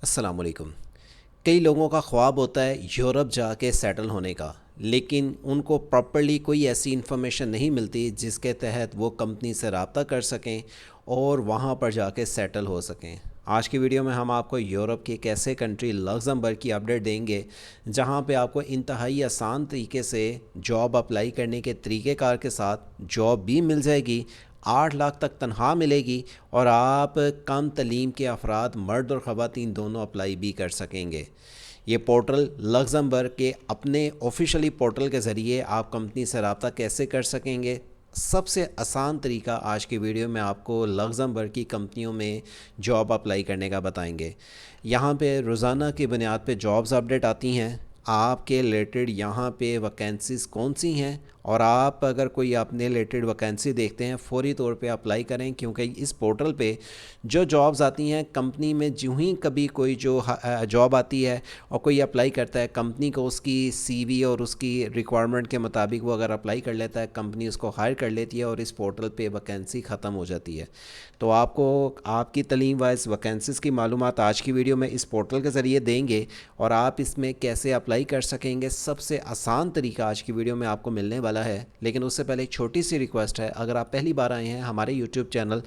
अस्सलाम वालेकुम। कई लोगों का ख्वाब होता है यूरोप जाके सेटल होने का, लेकिन उनको प्रॉपर्ली कोई ऐसी इन्फॉर्मेशन नहीं मिलती जिसके तहत वो कंपनी से रब्ता कर सकें और वहाँ पर जाके सेटल हो सकें। आज की वीडियो में हम आपको यूरोप की एक ऐसे कंट्री लग्जमबर्ग की अपडेट देंगे जहाँ पे आपको इंतहाई आसान तरीके से जॉब अप्लाई करने के तरीक़ेकार के साथ जॉब भी मिल जाएगी, 8 लाख तक तनख्वाह मिलेगी और आप कम तलीम के अफराद मर्द और ख़वातीन दोनों अप्लाई भी कर सकेंगे। ये पोर्टल लग्जमबर्ग के अपने ऑफिशियली पोर्टल के ज़रिए आप कंपनी से रब्ता कैसे कर सकेंगे, सबसे आसान तरीका आज की वीडियो में आपको लग्जमबर्ग की कंपनियों में जॉब अप्लाई करने का बताएंगे। यहाँ पे रोज़ाना की बुनियाद पे जॉब्स अपडेट आती हैं, आपके रिलेटेड यहाँ पे वैकेंसीज़ कौन सी हैं और आप अगर कोई अपने रिलेटेड वैकेंसी देखते हैं फ़ौरी तौर पे अप्लाई करें, क्योंकि इस पोर्टल पे जो जॉब्स आती हैं कंपनी में जो ही कभी कोई जो जॉब आती है और कोई अप्लाई करता है, कंपनी को उसकी सीवी और उसकी रिक्वायरमेंट के मुताबिक वो अगर अप्लाई कर लेता है, कंपनी उसको हायर कर लेती है और इस पोर्टल पे वैकेंसी ख़त्म हो जाती है। तो आपको आपकी तलीम वाइज वैकेंसीज़ की मालूमात आज की वीडियो में इस पोर्टल के ज़रिए देंगे और आप इसमें कैसे अप्लाई कर सकेंगे, सबसे आसान तरीका आज की वीडियो में आपको मिलने वाला है। लेकिन उससे पहले एक छोटी सी रिक्वेस्ट है, अगर आप पहली बार आए हैं हमारे यूट्यूब चैनल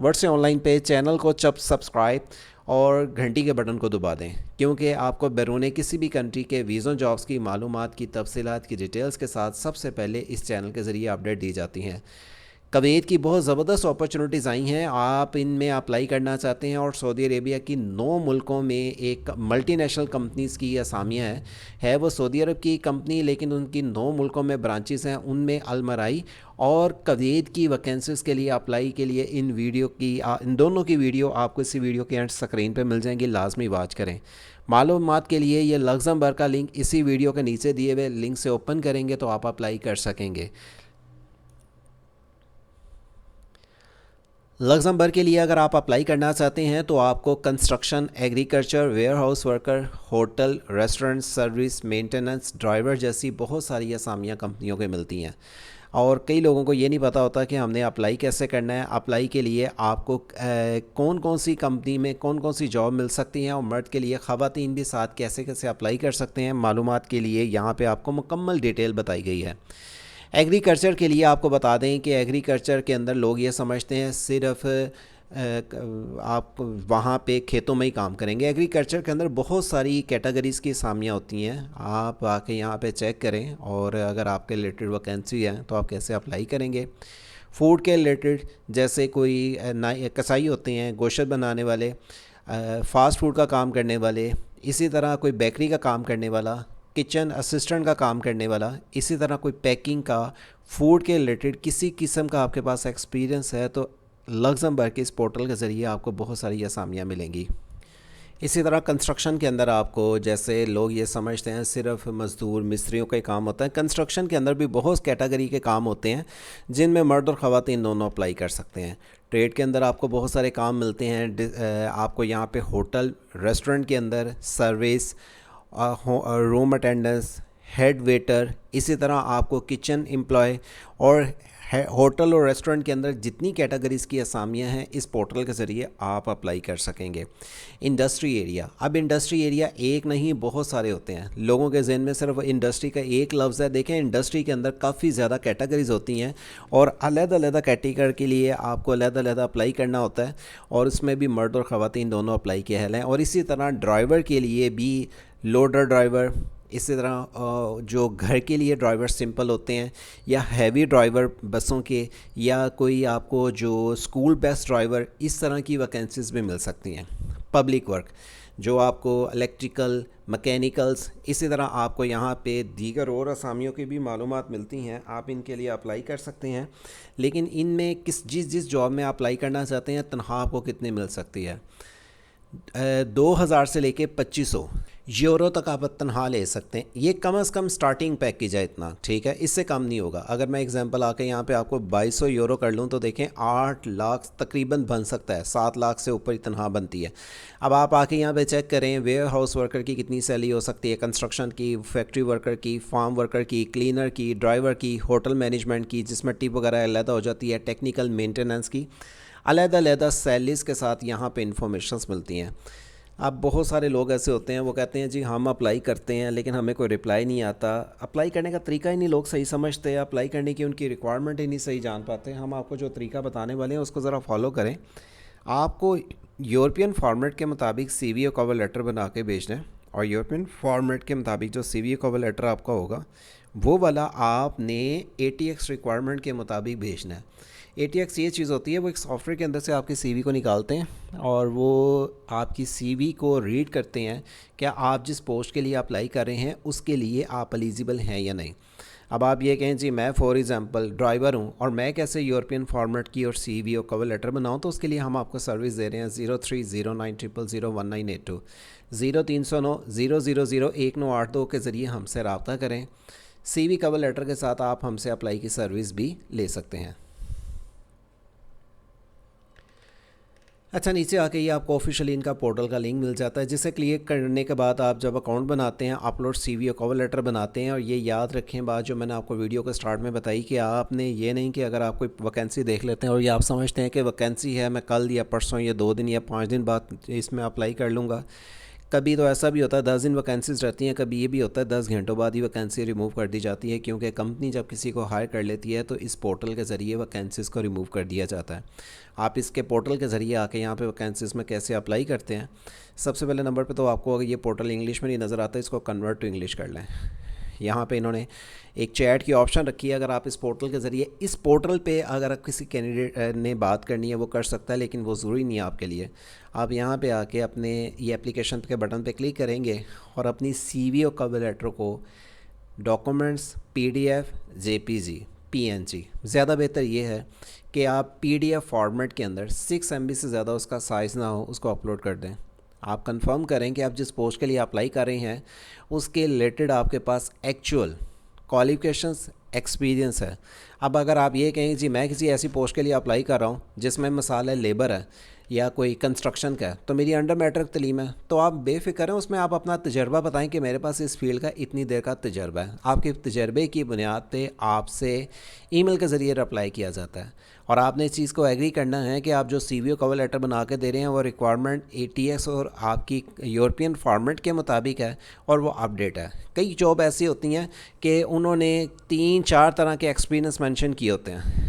वर्ड से ऑनलाइन पे, चैनल को सब्सक्राइब और घंटी के बटन को दबा दें, क्योंकि आपको बैरून किसी भी कंट्री के वीज़ा जॉब्स की मालूमात की तफसीलात की डिटेल्स के साथ सबसे पहले इस चैनल के ज़रिए अपडेट दी जाती हैं। कुवैत की बहुत ज़बरदस्त अपॉर्चुनिटीज़ आई हैं, आप इनमें अप्लाई करना चाहते हैं और सऊदी अरेबिया की 9 मुल्कों में एक मल्टीनेशनल कंपनीज़ की असामियाँ है वो सऊदी अरब की कंपनी, लेकिन उनकी 9 मुल्कों में ब्रांचेस हैं, उनमें अलमराई और कुवैत की वैकेंसीज़ के लिए अप्लाई के लिए इन दोनों की वीडियो आपको इसी वीडियो के एंड स्क्रीन पर मिल जाएंगी, लाजमी वॉच करें। मालूमात के लिए ये लग्जमबर्ग का लिंक इसी वीडियो के नीचे दिए हुए लिंक से ओपन करेंगे तो आप अप्लाई कर सकेंगे। लग्जमबर्ग के लिए अगर आप अप्लाई करना चाहते हैं तो आपको construction, agriculture, warehouse worker, hotel, restaurant service, maintenance, driver जैसी बहुत सारी असामियाँ कंपनियों के मिलती हैं और कई लोगों को ये नहीं पता होता कि हमने अप्लाई कैसे करना है। अप्लाई के लिए आपको कौन कौन सी कंपनी में कौन कौन सी जॉब मिल सकती हैं और मर्द के लिए ख़वातीन भी साथ कैसे कैसे अप्लाई कर सकते हैं, मालूमात के लिए यहाँ पे आपको मुकम्मल डिटेल बताई गई है। एग्रीकल्चर के लिए आपको बता दें कि एग्रीकल्चर के अंदर लोग ये समझते हैं सिर्फ आप वहाँ पे खेतों में ही काम करेंगे। एग्रीकल्चर के अंदर बहुत सारी कैटेगरीज़ की असामियाँ होती हैं, आप आके यहाँ पे चेक करें और अगर आपके रिलेटेड वैकेंसी है तो आप कैसे अप्लाई करेंगे। फूड के रिलेटेड जैसे कोई कसाई होते हैं, गोश्त बनाने वाले, फ़ास्ट फूड का काम करने वाले, इसी तरह कोई बेकरी का काम करने वाला, किचन असिस्टेंट का काम करने वाला, इसी तरह कोई पैकिंग का, फूड के रिलेटेड किसी किस्म का आपके पास एक्सपीरियंस है तो लग्जमबर्ग के इस पोर्टल के ज़रिए आपको बहुत सारी असामियाँ मिलेंगी। इसी तरह कंस्ट्रक्शन के अंदर आपको, जैसे लोग ये समझते हैं सिर्फ मज़दूर मिस्त्रियों का ही काम होता है, कंस्ट्रक्शन के अंदर भी बहुत कैटेगरी के काम होते हैं जिनमें मर्द और ख़वातीन दोनों अप्लाई कर सकते हैं। ट्रेड के अंदर आपको बहुत सारे काम मिलते हैं, आपको यहाँ पे होटल, रेस्टोरेंट के अंदर service, room attendance, head waiter, इसी तरह आपको किचन एम्प्लॉय और होटल और रेस्टोरेंट के अंदर जितनी कैटेगरीज़ की असामियाँ हैं इस पोर्टल के ज़रिए आप अप्लाई कर सकेंगे। इंडस्ट्री एरिया, अब इंडस्ट्री एरिया एक नहीं बहुत सारे होते हैं, लोगों के जहन में सिर्फ इंडस्ट्री का एक लफ्ज़ है। देखें, इंडस्ट्री के अंदर काफ़ी ज़्यादा कैटेगरीज़ होती हैं और अलग-अलग कैटेगरी के लिए आपको अलग-अलग अप्लाई करना होता है और उसमें भी मर्द और ख़वातीन दोनों अप्लाई के हल हैं। और इसी तरह ड्राइवर के लिए भी लोडर ड्राइवर, इसी तरह जो घर के लिए ड्राइवर सिंपल होते हैं या हैवी ड्राइवर बसों के, या कोई आपको जो स्कूल बस ड्राइवर, इस तरह की वैकेंसीज़ भी मिल सकती हैं। पब्लिक वर्क, जो आपको इलेक्ट्रिकल, मैकेनिकल्स, इसी तरह आपको यहाँ पे दीगर और असामियों की भी मालूमात मिलती हैं, आप इनके लिए अप्लाई कर सकते हैं। लेकिन इनमें जिस जॉब में अप्लाई करना चाहते हैं तनख्वाह आपको कितनी मिल सकती है, 2000 से लेके 2500 यूरो तक आप तनख्वाह ले सकते हैं। ये कम से कम स्टार्टिंग पैकेज है इतना, ठीक है, इससे कम नहीं होगा। अगर मैं एग्जांपल आके यहाँ पे आपको 2200 यूरो कर लूँ तो देखें 8 लाख तकरीबन बन सकता है, 7 लाख से ऊपर ही तनख्वाह बनती है। अब आप आके यहाँ पे चेक करें वेयर हाउस वर्कर की कितनी सैलरी हो सकती है, कंस्ट्रक्शन की, फैक्ट्री वर्कर की, फार्म वर्कर की, क्लीनर की, ड्राइवर की, होटल मैनेजमेंट की जिसमें टिप वगैरह अलग हो जाती है, टेक्निकल मेंटेनेंस की, अलग-अलग सैलरीज़ के साथ यहाँ पे इंफॉर्मेशंस मिलती हैं। अब बहुत सारे लोग ऐसे होते हैं, वो कहते हैं जी हम अप्लाई करते हैं लेकिन हमें कोई रिप्लाई नहीं आता। अप्लाई करने का तरीका ही नहीं लोग सही समझते, अप्लाई करने की उनकी रिक्वायरमेंट ही नहीं सही जान पाते। हम आपको जो तरीका बताने वाले हैं उसको ज़रा फॉलो करें। आपको यूरोपियन फॉर्मेट के मुताबिक सीवी और कवर लेटर बना के भेजना है, और यूरोपियन फॉर्मेट के मुताबिक जो सीवी और कवर लेटर आपका होगा वो वाला आपने ATX रिक्वायरमेंट के मुताबिक भेजना है। ATX ये चीज़ होती है, वो एक सॉफ्टवेयर के अंदर से आपकी CV को निकालते हैं और वो आपकी CV को रीड करते हैं क्या आप जिस पोस्ट के लिए अप्लाई कर रहे हैं उसके लिए आप एलिजिबल हैं या नहीं। अब आप ये कहें जी मैं फॉर एग्ज़ाम्पल ड्राइवर हूँ और मैं कैसे यूरोपियन फॉर्मेट की और CV और कवर लेटर बनाऊँ, तो उसके लिए हम आपको सर्विस दे रहे हैं 0309001982 0309000198 के ज़रिए हमसे रब्ता करें। CV कवर लेटर के साथ आप हमसे अप्लाई की सर्विस भी ले सकते हैं। अच्छा, नीचे आके ये आपको ऑफिशियली इनका पोर्टल का लिंक मिल जाता है, जिसे क्लिक करने के बाद आप जब अकाउंट बनाते हैं, अपलोड CV और कवर लेटर बनाते हैं। और ये याद रखें बात जो मैंने आपको वीडियो के स्टार्ट में बताई कि आपने ये नहीं कि अगर आप कोई वैकेंसी देख लेते हैं और ये आप समझते हैं कि वैकेंसी है, मैं कल या परसों या 2 दिन या 5 दिन बाद इसमें अप्लाई कर लूँगा। कभी तो ऐसा भी होता है 10 दिन वैकेंसीज रहती हैं, कभी ये भी होता है 10 घंटों बाद ही वैकेंसी रिमूव कर दी जाती है, क्योंकि कंपनी जब किसी को हायर कर लेती है तो इस पोर्टल के ज़रिए वैकेंसीज़ को रिमूव कर दिया जाता है। आप इसके पोर्टल के ज़रिए आके यहाँ पे वैकेंसीज़ में कैसे अप्लाई करते हैं। सबसे पहले नंबर पे तो आपको अगर ये पोर्टल इंग्लिश में नहीं नज़र आता, इसको कन्वर्ट टू इंग्लिश कर लें। यहाँ पे इन्होंने एक चैट की ऑप्शन रखी है। अगर आप इस पोर्टल के ज़रिए, इस पोर्टल पे अगर आप किसी कैंडिडेट ने बात करनी है वो कर सकता है, लेकिन वो ज़रूरी नहीं है आपके लिए। आप यहाँ पे आके अपने ये एप्लीकेशन के बटन पे क्लिक करेंगे और अपनी CV और कवर लेटर को डॉक्यूमेंट्स PDF JPG PNG, ज़्यादा बेहतर ये है कि आप PDF फॉर्मेट के अंदर 6 MB से ज़्यादा उसका साइज़ ना हो, उसको अपलोड कर दें। आप कंफर्म करें कि आप जिस पोस्ट के लिए अप्लाई कर रहे हैं उसके रिलेटेड आपके पास एक्चुअल क्वालिफ़िकेशंस एक्सपीरियंस है। अब अगर आप ये कहें जी मैं किसी ऐसी पोस्ट के लिए अप्लाई कर रहा हूँ जिसमें मिसाल है लेबर है या कोई कंस्ट्रक्शन का है, तो मेरी अंडर मैट्रिक तलीम है, तो आप बेफ़िक्र हैं, उसमें आप अपना तजर्बा बताएं कि मेरे पास इस फील्ड का इतनी देर का तजर्बा है। आपके तजर्बे की बुनियाद पे आपसे ईमेल के ज़रिए रिप्लाई किया जाता है और आपने इस चीज़ को एग्री करना है कि आप जो CV और कवर लेटर बना के दे रहे हैं वो रिक्वायरमेंट ATX और आपकी यूरोपियन फॉर्मेट के मुताबिक है और वो अपडेट है। कई जॉब ऐसी होती हैं कि उन्होंने 3-4 तरह के एक्सपीरियंस मेंशन किए होते हैं।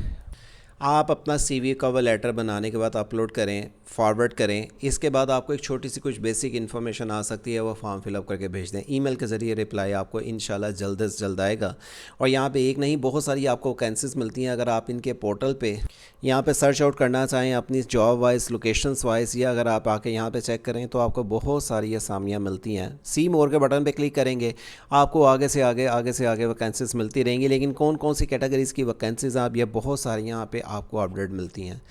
आप अपना CV कवर लेटर बनाने के बाद अपलोड करें, फॉरवर्ड करें। इसके बाद आपको एक छोटी सी कुछ बेसिक इन्फॉर्मेशन आ सकती है, वो फॉर्म फिलअप करके भेज दें। ईमेल के ज़रिए रिप्लाई आपको इंशाल्लाह जल्द से जल्द आएगा। और यहाँ पे एक नहीं बहुत सारी आपको वैकेंसीज मिलती हैं। अगर आप इनके पोर्टल पे यहाँ पे सर्च आउट करना चाहें अपनी जॉब वाइज, लोकेशंस वाइज, या अगर आप आके यहाँ पे चेक करें तो आपको बहुत सारी असामियाँ मिलती हैं। सी मोर के बटन पे क्लिक करेंगे, आपको आगे से आगे वैकेंसीज मिलती रहेंगी। लेकिन कौन कौन सी कैटेगरीज़ की वैकेंसीज़ आप, ये बहुत सारी यहाँ पे आपको अपडेट मिलती हैं।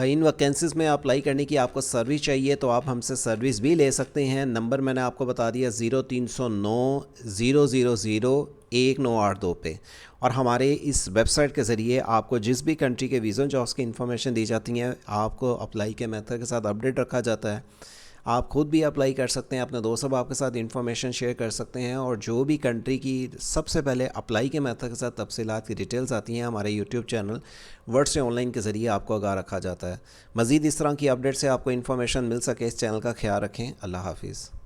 इन वैकेंसीज़ में अप्लाई करने की आपको सर्विस चाहिए तो आप हमसे सर्विस भी ले सकते हैं। नंबर मैंने आपको बता दिया 0309000198 पे। और हमारे इस वेबसाइट के ज़रिए आपको जिस भी कंट्री के वीज़ा जॉब्स की इन्फॉर्मेशन दी जाती हैं आपको अप्लाई के मेथड के साथ अपडेट रखा जाता है। आप खुद भी अप्लाई कर सकते हैं, अपने दोस्तों को आपके साथ इन्फॉर्मेशन शेयर कर सकते हैं। और जो भी कंट्री की सबसे पहले अप्लाई के मेथड के साथ तफसीलात की डिटेल्स आती हैं हमारे यूट्यूब चैनल वर्ड से ऑनलाइन के ज़रिए आपको आगाह रखा जाता है। मज़ीद इस तरह की अपडेट से आपको इन्फॉर्मेशन मिल सके, इस चैनल का ख्याल रखें। अल्लाह हाफिज़।